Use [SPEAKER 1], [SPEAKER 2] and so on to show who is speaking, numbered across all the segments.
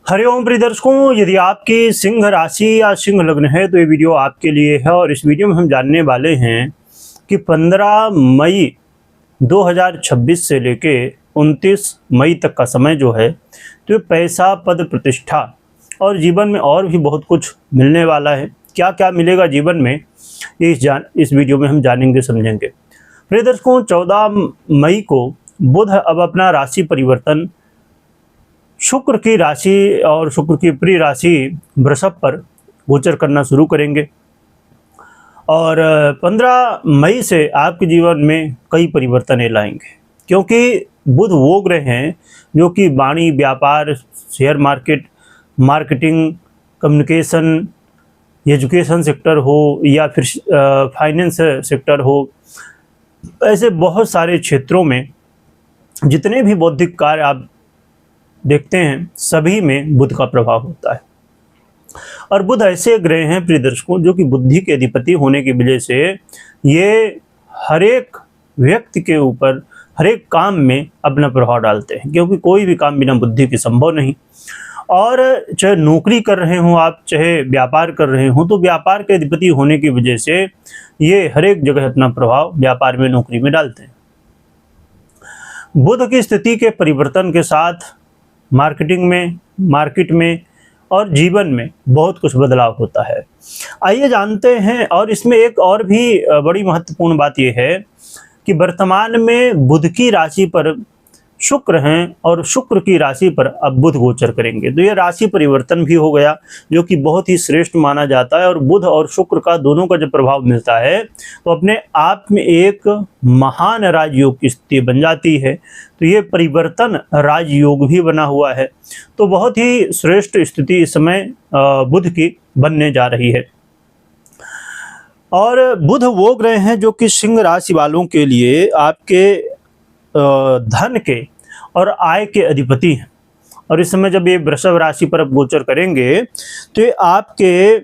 [SPEAKER 1] हरिओम प्रिय दर्शकों, यदि आपकी सिंह राशि या सिंह लग्न है तो ये वीडियो आपके लिए है। और इस वीडियो में हम जानने वाले हैं कि 15 मई 2026 से लेके 29 मई तक का समय जो है तो ये पैसा, पद, प्रतिष्ठा और जीवन में और भी बहुत कुछ मिलने वाला है। क्या क्या मिलेगा जीवन में, ये इस वीडियो में हम जानेंगे, समझेंगे। प्रिय दर्शकों, 14 मई को बुध अब अपना राशि परिवर्तन शुक्र की राशि और शुक्र की प्रिय राशि वृषभ पर गोचर करना शुरू करेंगे। और 15 मई से आपके जीवन में कई परिवर्तन लाएंगे, क्योंकि बुध वो ग्रह हैं जो कि वाणी, व्यापार, share market, marketing, communication, education sector हो या फिर फाइनेंस सेक्टर हो, ऐसे बहुत सारे क्षेत्रों में जितने भी बौद्धिक कार्य आप देखते हैं सभी में बुध का प्रभाव होता है। और बुध ऐसे ग्रह हैं प्रिय दर्शकों जो कि बुद्धि के अधिपति होने की वजह से ये हर एक व्यक्ति के ऊपर हर एक काम में अपना प्रभाव डालते हैं, क्योंकि कोई भी काम बिना बुद्धि के संभव नहीं। और चाहे नौकरी कर रहे हों आप, चाहे व्यापार कर रहे हों, तो व्यापार के अधिपति होने की वजह से ये हर एक जगह अपना प्रभाव व्यापार में, नौकरी में डालते हैं। बुध की स्थिति के परिवर्तन के साथ मार्केटिंग में, मार्केट में और जीवन में बहुत कुछ बदलाव होता है। आइए जानते हैं। और इसमें एक और भी बड़ी महत्वपूर्ण बात यह है कि वर्तमान में बुध की राशि पर शुक्र हैं और शुक्र की राशि पर अब बुध गोचर करेंगे, तो यह राशि परिवर्तन भी हो गया, जो कि बहुत ही श्रेष्ठ माना जाता है। और बुध और शुक्र का दोनों का जब प्रभाव मिलता है तो अपने आप में एक महान राजयोग की स्थिति बन जाती है। तो ये परिवर्तन राजयोग भी बना हुआ है, तो बहुत ही श्रेष्ठ स्थिति इस समय बुध की बनने जा रही है। और बुध वो ग्रह हैं जो कि सिंह राशि वालों के लिए आपके धन के और आय के अधिपति हैं। और इस समय जब ये वृषभ राशि पर अब गोचर करेंगे तो ये आपके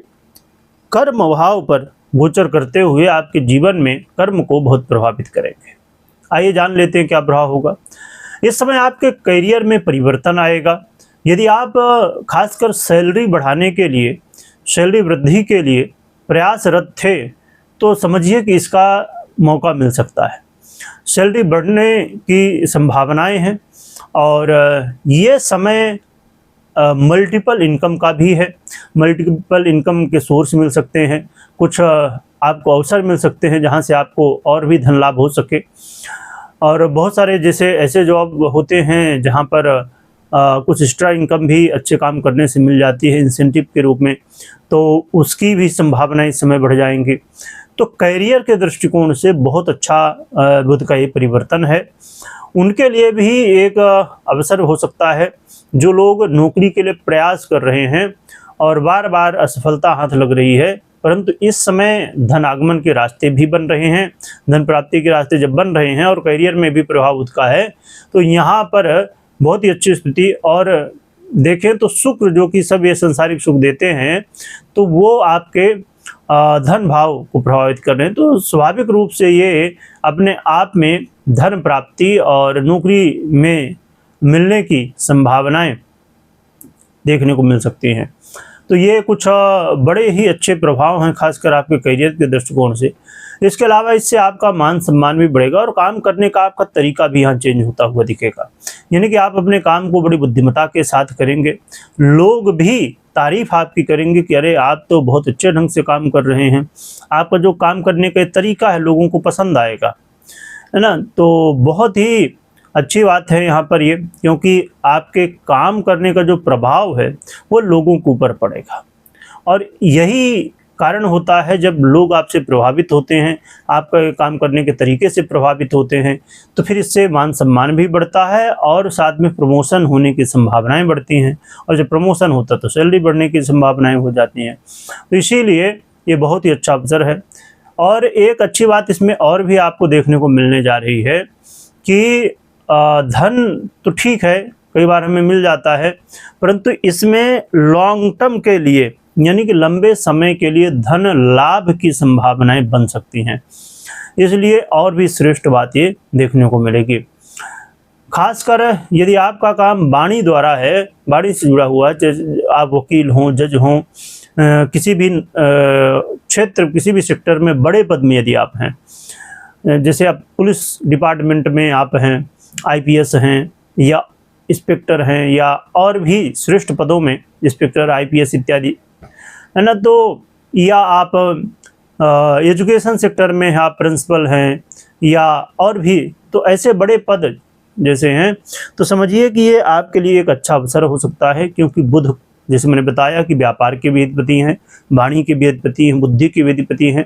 [SPEAKER 1] कर्म भाव पर गोचर करते हुए आपके जीवन में कर्म को बहुत प्रभावित करेंगे। आइए जान लेते हैं क्या प्रभाव होगा। इस समय आपके करियर में परिवर्तन आएगा। यदि आप खासकर सैलरी बढ़ाने के लिए, सैलरी वृद्धि के लिए प्रयासरत थे तो समझिए कि इसका मौका मिल सकता है। सैलरी बढ़ने की संभावनाएं हैं और ये समय मल्टीपल इनकम का भी है। मल्टीपल इनकम के सोर्स मिल सकते हैं, कुछ आपको अवसर मिल सकते हैं जहां से आपको और भी धन लाभ हो सके। और बहुत सारे जैसे ऐसे जॉब होते हैं जहां पर कुछ एक्स्ट्रा इनकम भी अच्छे काम करने से मिल जाती है इंसेंटिव के रूप में, तो उसकी भी संभावनाएं इस समय बढ़ जाएंगी। तो करियर के दृष्टिकोण से बहुत अच्छा बुध का ये परिवर्तन है। उनके लिए भी एक अवसर हो सकता है। जो लोग नौकरी के लिए प्रयास कर रहे हैं और बार बार असफलता हाथ लग रही है, परंतु इस समय धन आगमन के रास्ते भी बन रहे हैं, धन प्राप्ति के रास्ते जब बन रहे हैं और करियर में भी प्रभाव बुध का है, तो यहाँ पर बहुत ही अच्छी स्थिति। और देखें तो शुक्र जो कि सब ये संसारिक सुख देते हैं, तो वो आपके धन भाव को प्रभावित कर रहे हैं। तो स्वाभाविक रूप से ये अपने आप में धन प्राप्ति और नौकरी में मिलने की संभावनाएं देखने को मिल सकती हैं। तो ये कुछ बड़े ही अच्छे प्रभाव हैं, खासकर आपके करियर के दृष्टिकोण से। इसके अलावा इससे आपका मान सम्मान भी बढ़ेगा और काम करने का आपका तरीका भी यहाँ चेंज होता हुआ दिखेगा। यानी कि आप अपने काम को बड़ी बुद्धिमत्ता के साथ करेंगे। लोग भी तारीफ आपकी करेंगे कि अरे आप तो बहुत अच्छे ढंग से काम कर रहे हैं। आपका जो काम करने का तरीका है लोगों को पसंद आएगा, है ना। तो बहुत ही अच्छी बात है यहाँ पर ये, क्योंकि आपके काम करने का जो प्रभाव है वो लोगों के ऊपर पड़ेगा। और यही कारण होता है जब लोग आपसे प्रभावित होते हैं, आपका काम करने के तरीके से प्रभावित होते हैं, तो फिर इससे मान सम्मान भी बढ़ता है और साथ में प्रमोशन होने की संभावनाएं बढ़ती हैं। और जब प्रमोशन होता है तो सैलरी बढ़ने की संभावनाएं हो जाती हैं। तो इसीलिए ये बहुत ही अच्छा अवसर है। और एक अच्छी बात इसमें और भी आपको देखने को मिलने जा रही है कि धन तो ठीक है, कई बार हमें मिल जाता है, परंतु इसमें लॉन्ग टर्म के लिए, यानी कि लंबे समय के लिए धन लाभ की संभावनाएं बन सकती हैं। इसलिए और भी श्रेष्ठ बात ये देखने को मिलेगी। खासकर यदि आपका काम वाणी द्वारा है, वाणी से जुड़ा हुआ है, जैसे आप वकील हों, जज हों, किसी भी क्षेत्र, किसी भी सेक्टर में बड़े पद में यदि आप हैं, जैसे आप पुलिस डिपार्टमेंट में आप हैं, आईपीएस हैं या इंस्पेक्टर हैं या और भी श्रेष्ठ पदों में इंस्पेक्टर, आईपीएस इत्यादि, है ना, तो या आप एजुकेशन सेक्टर में आप प्रिंसिपल हैं या और भी, तो ऐसे बड़े पद जैसे हैं, तो समझिए कि ये आपके लिए एक अच्छा अवसर हो सकता है, क्योंकि बुध, जैसे मैंने बताया कि व्यापार के भी अधिपति हैं, वाणी के भी अधिपति हैं, बुद्धि के भी अधिपति हैं,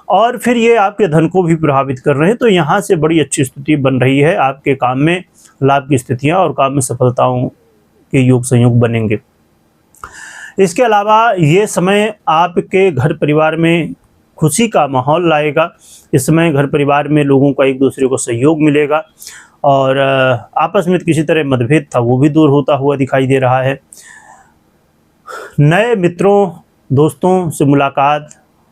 [SPEAKER 1] और फिर ये आपके धन को भी प्रभावित कर रहे हैं। तो यहाँ से बड़ी अच्छी स्थिति बन रही है, आपके काम में लाभ की स्थितियाँ और काम में सफलताओं के योग संयोग बनेंगे। इसके अलावा ये समय आपके घर परिवार में खुशी का माहौल लाएगा। इस समय घर परिवार में लोगों का एक दूसरे को सहयोग मिलेगा और आपस में किसी तरह मतभेद था वो भी दूर होता हुआ दिखाई दे रहा है। नए मित्रों, दोस्तों से मुलाकात,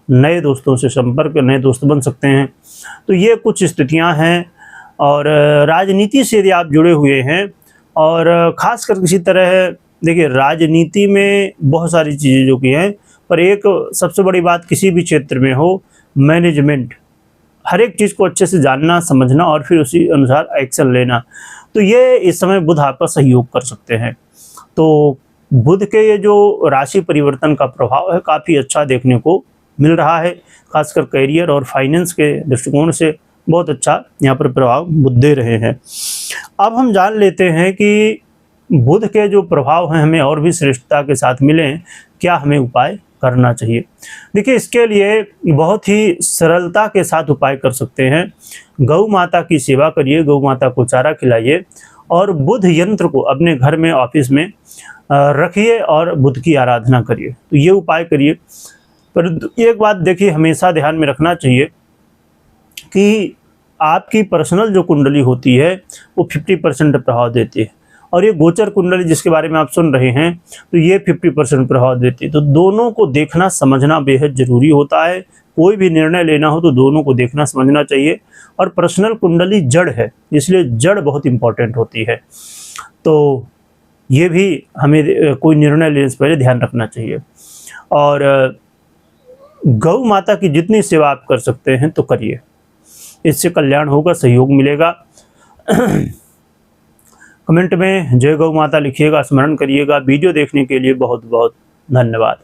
[SPEAKER 1] नए दोस्तों से संपर्क, नए दोस्त बन सकते हैं। तो ये कुछ स्थितियां हैं। और राजनीति से यदि आप जुड़े हुए हैं और ख़ासकर किसी तरह, देखिए राजनीति में बहुत सारी चीज़ें जो कि हैं, पर एक सबसे बड़ी बात किसी भी क्षेत्र में हो, मैनेजमेंट, हर एक चीज़ को अच्छे से जानना, समझना और फिर उसी अनुसार एक्शन लेना। तो ये इस समय बुध आपका सहयोग कर सकते हैं। तो बुध के ये जो राशि परिवर्तन का प्रभाव है काफ़ी अच्छा देखने को मिल रहा है, खासकर करियर और फाइनेंस के दृष्टिकोण से बहुत अच्छा यहाँ पर प्रभाव बुध दे रहे हैं। अब हम जान लेते हैं कि बुध के जो प्रभाव हैं हमें और भी श्रेष्ठता के साथ मिलें, क्या हमें उपाय करना चाहिए। देखिए इसके लिए बहुत ही सरलता के साथ उपाय कर सकते हैं। गौ माता की सेवा करिए, गौ माता को चारा खिलाइए और बुध यंत्र को अपने घर में, ऑफिस में रखिए और बुध की आराधना करिए। तो ये उपाय करिए। पर एक बात देखिए, हमेशा ध्यान में रखना चाहिए कि आपकी पर्सनल जो कुंडली होती है वो 50% प्रभाव देती है और ये गोचर कुंडली जिसके बारे में आप सुन रहे हैं तो ये 50% प्रभाव देती है। तो दोनों को देखना समझना बेहद ज़रूरी होता है। कोई भी निर्णय लेना हो तो दोनों को देखना समझना चाहिए। और पर्सनल कुंडली जड़ है, इसलिए जड़ बहुत इम्पॉर्टेंट होती है। तो ये भी हमें कोई निर्णय लेने से पहले ध्यान रखना चाहिए। और गौ माता की जितनी सेवा आप कर सकते हैं तो करिए, इससे कल्याण होगा, सहयोग मिलेगा। कमेंट में जय गौ माता लिखिएगा, स्मरण करिएगा। वीडियो देखने के लिए बहुत बहुत धन्यवाद।